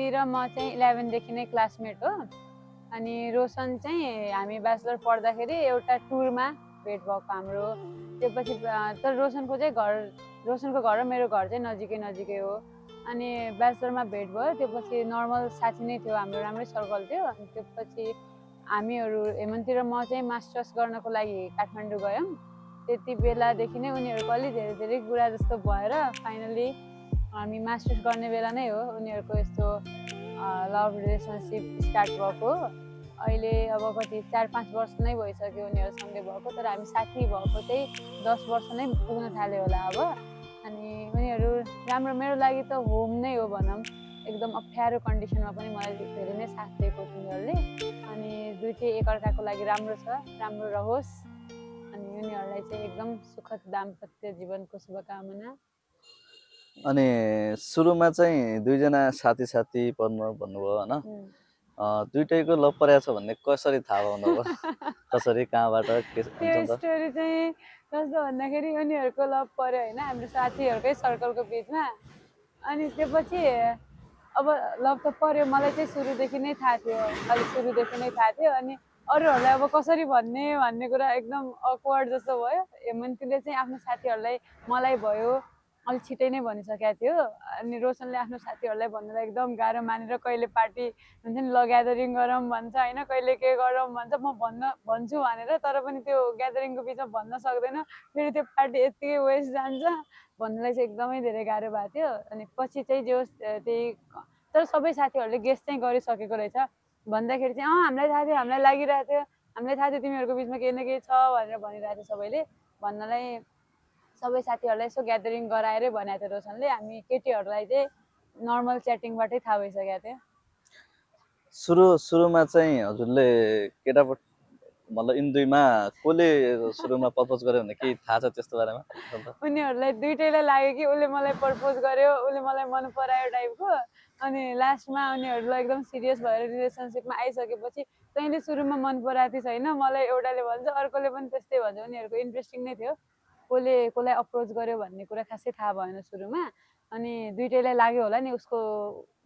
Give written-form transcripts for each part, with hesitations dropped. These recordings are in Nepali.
र म चाहिँ 11 देखि नै क्लासमेट हो। अनि रोशन चाहिँ हामी ब्याचलर पढ्दाखेरि एउटा टुरमा भेट भएको हाम्रो। त्यसपछि तर रोशनको घर र मेरो घर चाहिँ नजिकै हो। अनि ब्याचलरमा भेट भयो, त्यसपछि नर्मल साथी नै थियो हाम्रो, राम्रै सर्कल थियो। अनि त्यसपछि हामीहरू हेमन्ती र म चाहिँ मास्टर्स गर्नको लागि काठमाडौँ गयौँ। त्यति बेलादेखि नै उनीहरूको अलि धेरै धेरै कुरा जस्तो भएर फाइनली हामी मास्टर्स गर्ने बेला नै हो उनीहरूको यस्तो लभ रिलेसनसिप स्टार्ट भएको। अहिले अब कति 4-5 वर्ष नै भइसक्यो उनीहरूसँगै भएको, तर हामी साथी भएको चाहिँ 10 वर्ष नै पुग्न थाल्यो होला अब। अनि उनीहरू राम्रो, मेरो लागि त होम नै हो भनौँ। एकदम अप्ठ्यारो कन्डिसनमा पनि मलाई धेरै नै साथ दिएको उनीहरूले। अनि दुइटै एकअर्काको लागि राम्रो छ, राम्रो रहोस्। अनि उनीहरूलाई चाहिँ एकदम सुखद दाम्पत्य जीवनको शुभकामना। अनि सुरुमा चाहिँ दुईजना साथी पर्नु भन्नुभयो होइन, दुइटैको लभ परेको छ भन्ने कसरी थाहा पाउनुभयो? कसरी, कहाँबाट, के त्यो हुन्छ त? स्टोरी चाहिँ कस्तो भन्दाखेरि उनीहरूको लभ पर्यो होइन हाम्रो साथीहरूकै सर्कलको बिचमा। अनि त्यसपछि अब लभ त पर्यो, मलाई चाहिँ सुरुदेखि नै थाहा थियो, अनि अरूहरूलाई अब कसरी भन्ने कुरा एकदम अक्वर्ड जस्तो भयो। हेमन्तीले चाहिँ आफ्नो साथीहरूलाई मलाई भयो अलिक छिटै नै भनिसकेको थियो। अनि रोशनले आफ्नो साथीहरूलाई भन्नलाई एकदम गाह्रो मानेर कहिले पार्टी हुन्छ नि, ल ग्यादरिङ गरौँ भन्छ होइन, कहिले के गरौँ भन्छ, म भन्छु भनेर, तर पनि त्यो ग्यादरिङको बिचमा भन्न सक्दैन, फेरि त्यो पार्टी यत्तिकै वेस्ट जान्छ भन्नलाई चाहिँ एकदमै धेरै गाह्रो भएको थियो। अनि पछि चाहिँ जे होस् त्यही, तर सबै साथीहरूले गेस चाहिँ गरिसकेको रहेछ। भन्दाखेरि चाहिँ हामीलाई थाहा थियो, हामीलाई लागिरहेको थियो, तिमीहरूको बिचमा केही न केही छ भनेर भनिरहेको थियो सबैले। भन्नलाई सबै साथीहरूलाई यसो ग्यादरिङ गराएरै भनेको थियो रोशनले। हामी केटीहरूलाई चाहिँ नर्मल च्याटिङबाटै थाहा भइसकेको थियो। सुरुमा चाहिँ हजुरले केटापट्टि मतलब इन दुईमा कसले सुरुमा प्रपोज गर्यो भने केही थाहा छ त्यस्तो बारेमा? उनीहरूलाई दुइटैलाई लाग्यो कि उसले मलाई प्रपोज गर्यो, उसले मलाई मन परायो टाइपको। अनि लास्टमा उनीहरू एकदम सिरियस भएर रिलेसनसिपमा आइसकेपछि तैँले सुरुमा मन पराएको छैन, मलाई एउटाले भन्छ, अर्कोले पनि त्यस्तै भन्छ। उनीहरूको इन्ट्रेस्टिङ नै थियो, कसलाई अप्रोच गर्यो भन्ने कुरा खासै थाहा भएन सुरुमा। अनि दुइटैलाई लाग्यो होला नि उसको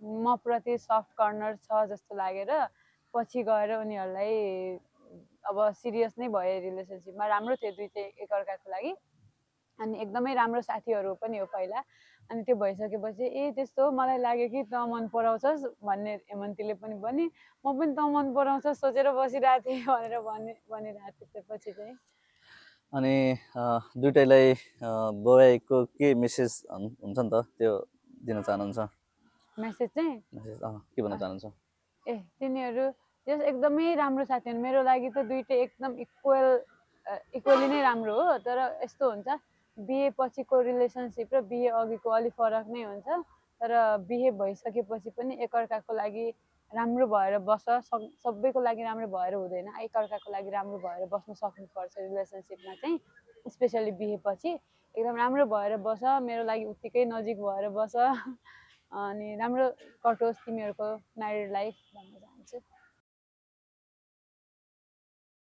म प्रति सफ्ट कर्नर छ जस्तो लागेर पछि गएर उनीहरूलाई अब सिरियस नै भयो रिलेसनसिपमा। राम्रो थियो दुइटै एकअर्काको लागि। अनि एकदमै राम्रो साथीहरू पनि हो पहिला। अनि त्यो भइसकेपछि त्यस्तो मलाई लाग्यो कि तँ मन पराउँछस् भन्ने हेमन्तीले पनि भने, म पनि तँ मन पराउँछस् सोचेर बसिरहेको थिएँ भनेर भनिरहेको थिएँ त्यसपछि चाहिँ। अनि दुइटैलाई बधाईको के मेसेज हुन्छ नि त, त्यो दिन चाहनुहुन्छ? मेसेज चाहिँ के भन्न चाहनुहुन्छ? तिनीहरू जस एकदमै राम्रो साथी हुन् मेरो लागि त। दुइटै एकदम इक्वली नै राम्रो हो। तर यस्तो हुन्छ, बिहे पछिको रिलेसनसिप र बिहे अघिको अलिक फरक नै हुन्छ। तर बिहे भइसकेपछि पनि एकअर्काको लागि राम्रो भएर सबैको लागि राम्रो भएर हुँदैन, एकअर्काको लागि राम्रो भएर बस्न सक्नुपर्छ रिलेसनसिपमा चाहिँ। स्पेसली बिहेपछि एकदम राम्रो भएर बस, मेरो लागि उत्तिकै नजिक भएर बस। अनि राम्रो कटोस् तिमीहरूको म्यारिड लाइफ भन्न चाहन्छु।